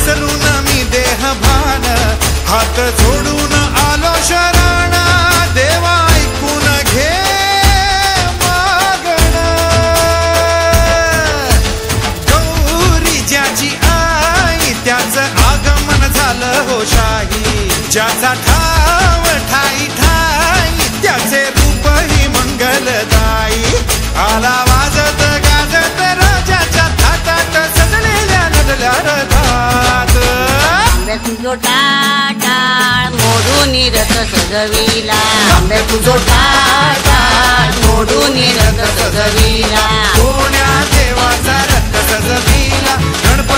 विसरून मी देहभान, हात जोडून आलो शरण, देवा ऐकून घे मागण। गौरी ज्याची आई त्याचं आगमन झालं हो शाही, ज्याचा ठाव ठाई ठाई त्याचे रूपही मंगलदायी। आला वाजत गाजत राजाच्या थाटात सजलेल्या नडल्या रथात। आंबे तुझो टाळ मोडून रथ सजविला, आंबे तुझो टाळ मोडून रथ सजविला। कोण्या देवाचा रथ सजविला, गणपती